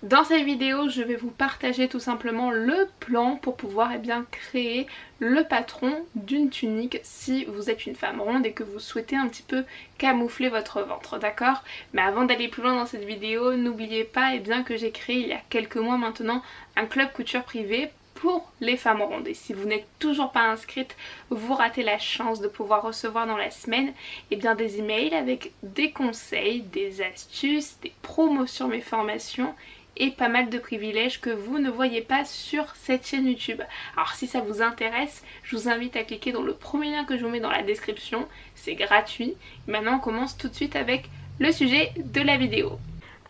Dans cette vidéo, je vais vous partager tout simplement le plan pour pouvoir créer le patron d'une tunique si vous êtes une femme ronde et que vous souhaitez un petit peu camoufler votre ventre, d'accord? Mais avant d'aller plus loin dans cette vidéo, n'oubliez pas que j'ai créé il y a quelques mois maintenant un club couture privé pour les femmes rondes. Et si vous n'êtes toujours pas inscrite, vous ratez la chance de pouvoir recevoir dans la semaine des emails avec des conseils, des astuces, des promos sur mes formations et pas mal de privilèges que vous ne voyez pas sur cette chaîne YouTube. Alors si ça vous intéresse, je vous invite à cliquer dans le premier lien que je vous mets dans la description, c'est gratuit. Maintenant on commence tout de suite avec le sujet de la vidéo.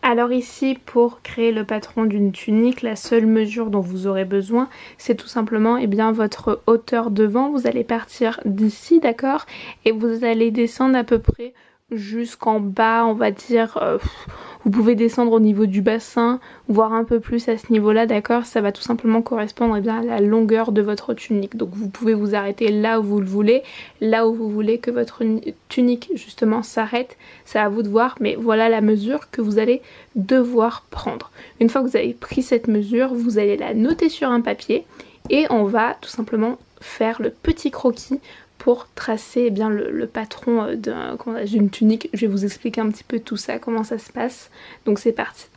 Alors ici, pour créer le patron d'une tunique, la seule mesure dont vous aurez besoin, c'est tout simplement votre hauteur devant. Vous allez partir d'ici, d'accord? Et vous allez descendre à peu près jusqu'en bas, on va dire. Vous pouvez descendre au niveau du bassin, voire un peu plus à ce niveau-là, d'accord? Ça va tout simplement correspondre à la longueur de votre tunique. Donc vous pouvez vous arrêter là où vous le voulez, là où vous voulez que votre tunique justement s'arrête. C'est à vous de voir, mais voilà la mesure que vous allez devoir prendre. Une fois que vous avez pris cette mesure, vous allez la noter sur un papier et on va tout simplement faire le petit croquis pour tracer le patron d'une tunique. Je vais vous expliquer un petit peu tout ça, comment ça se passe. Donc c'est parti.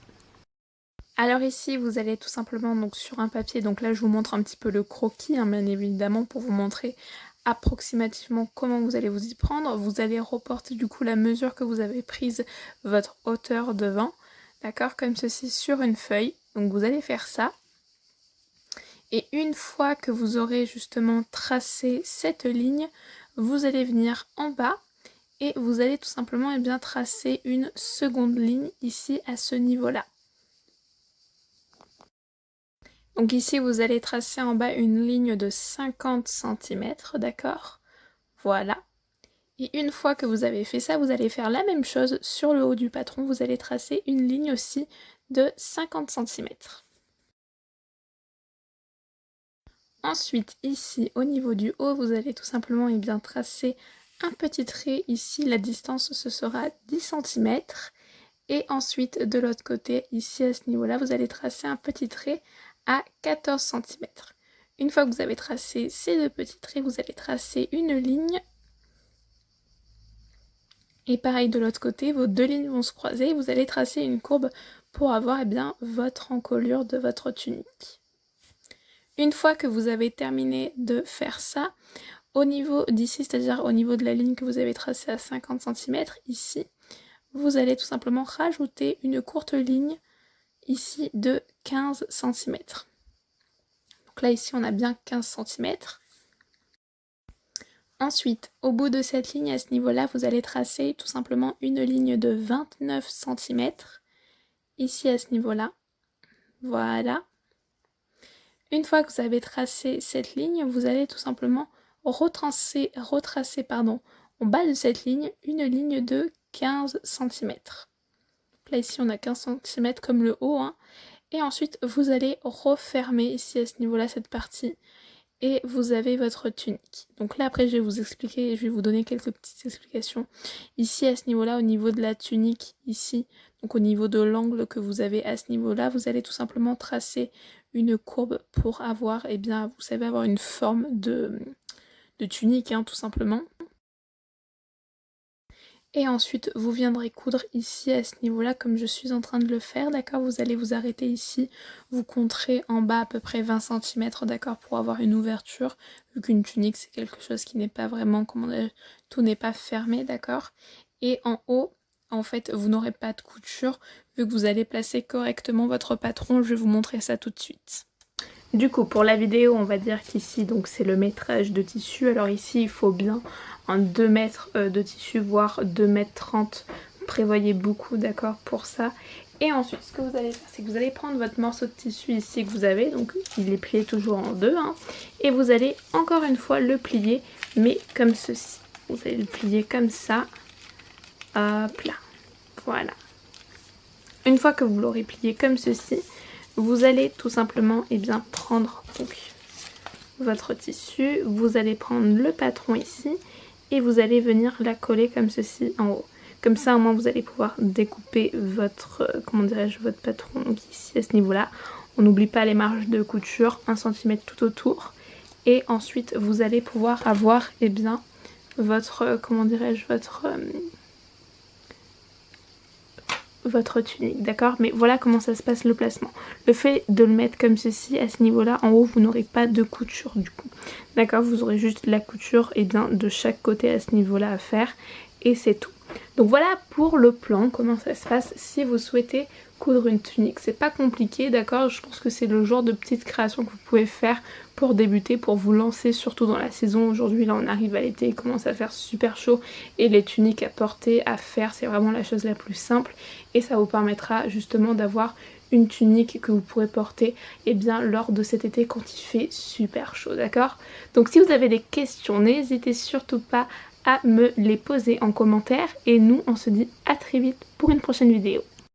Alors ici vous allez tout simplement sur un papier, donc là je vous montre un petit peu le croquis bien évidemment pour vous montrer approximativement comment vous allez vous y prendre. Vous allez reporter du coup la mesure que vous avez prise, votre hauteur devant, d'accord, comme ceci sur une feuille. Donc vous allez faire ça. Et une fois que vous aurez justement tracé cette ligne, vous allez venir en bas et vous allez tout simplement tracer une seconde ligne ici à ce niveau-là. Donc ici vous allez tracer en bas une ligne de 50 cm, d'accord? Voilà. Et une fois que vous avez fait ça, vous allez faire la même chose sur le haut du patron, vous allez tracer une ligne aussi de 50 cm. Ensuite, ici, au niveau du haut, vous allez tout simplement tracer un petit trait. Ici, la distance, ce sera 10 cm. Et ensuite, de l'autre côté, ici, à ce niveau-là, vous allez tracer un petit trait à 14 cm. Une fois que vous avez tracé ces deux petits traits, vous allez tracer une ligne. Et pareil, de l'autre côté, vos deux lignes vont se croiser. Vous allez tracer une courbe pour avoir votre encolure de votre tunique. Une fois que vous avez terminé de faire ça, au niveau d'ici, c'est-à-dire au niveau de la ligne que vous avez tracée à 50 cm, ici, vous allez tout simplement rajouter une courte ligne, ici, de 15 cm. Donc là, ici, on a bien 15 cm. Ensuite, au bout de cette ligne, à ce niveau-là, vous allez tracer tout simplement une ligne de 29 cm, ici, à ce niveau-là. Voilà. Une fois que vous avez tracé cette ligne, vous allez tout simplement retracer en bas de cette ligne une ligne de 15 cm. Là ici on a 15 cm comme le haut. Et ensuite vous allez refermer ici à ce niveau-là cette partie. Et vous avez votre tunique. Donc là après je vais vous expliquer, je vais vous donner quelques petites explications. Ici à ce niveau-là, au niveau de la tunique, ici, donc au niveau de l'angle que vous avez à ce niveau-là, vous allez tout simplement tracer une courbe pour avoir, vous savez, avoir une forme de tunique, tout simplement. Et ensuite, vous viendrez coudre ici à ce niveau-là, comme je suis en train de le faire, d'accord? Vous allez vous arrêter ici, vous compterez en bas à peu près 20 cm, d'accord? Pour avoir une ouverture, vu qu'une tunique, c'est quelque chose qui n'est pas vraiment, tout n'est pas fermé, d'accord? Et en haut, en fait, vous n'aurez pas de couture, vu que vous allez placer correctement votre patron. Je vais vous montrer ça tout de suite. Du coup, pour la vidéo, on va dire qu'ici, donc c'est le métrage de tissu. Alors ici, il faut bien un 2 mètres de tissu, voire 2 mètres 30. Prévoyez beaucoup, d'accord, pour ça. Et ensuite, ce que vous allez faire, c'est que vous allez prendre votre morceau de tissu ici que vous avez. Donc, il est plié toujours en deux. Et vous allez, encore une fois, le plier, mais comme ceci. Vous allez le plier comme ça. Hop là. Voilà. Une fois que vous l'aurez plié comme ceci, vous allez tout simplement prendre votre tissu, vous allez prendre le patron ici et vous allez venir la coller comme ceci en haut. Comme ça au moins vous allez pouvoir découper votre, comment dirais-je, votre patron donc ici à ce niveau-là. On n'oublie pas les marges de couture, 1 cm tout autour. Et ensuite vous allez pouvoir avoir eh bien votre, comment dirais-je, votre tunique, d'accord? Mais voilà comment ça se passe le placement. Le fait de le mettre comme ceci, à ce niveau-là, en haut, vous n'aurez pas de couture du coup. D'accord? Vous aurez juste la couture et bien de chaque côté à ce niveau-là à faire. Et c'est tout. Donc voilà pour le plan, comment ça se passe si vous souhaitez coudre une tunique. C'est pas compliqué, d'accord? Je pense que c'est le genre de petite création que vous pouvez faire pour débuter, pour vous lancer, surtout dans la saison. Aujourd'hui là on arrive à l'été, il commence à faire super chaud et les tuniques à porter, à faire, c'est vraiment la chose la plus simple et ça vous permettra justement d'avoir une tunique que vous pourrez porter eh bien, lors de cet été quand il fait super chaud, d'accord? Donc si vous avez des questions, n'hésitez surtout pas à me les poser en commentaire et nous on se dit à très vite pour une prochaine vidéo.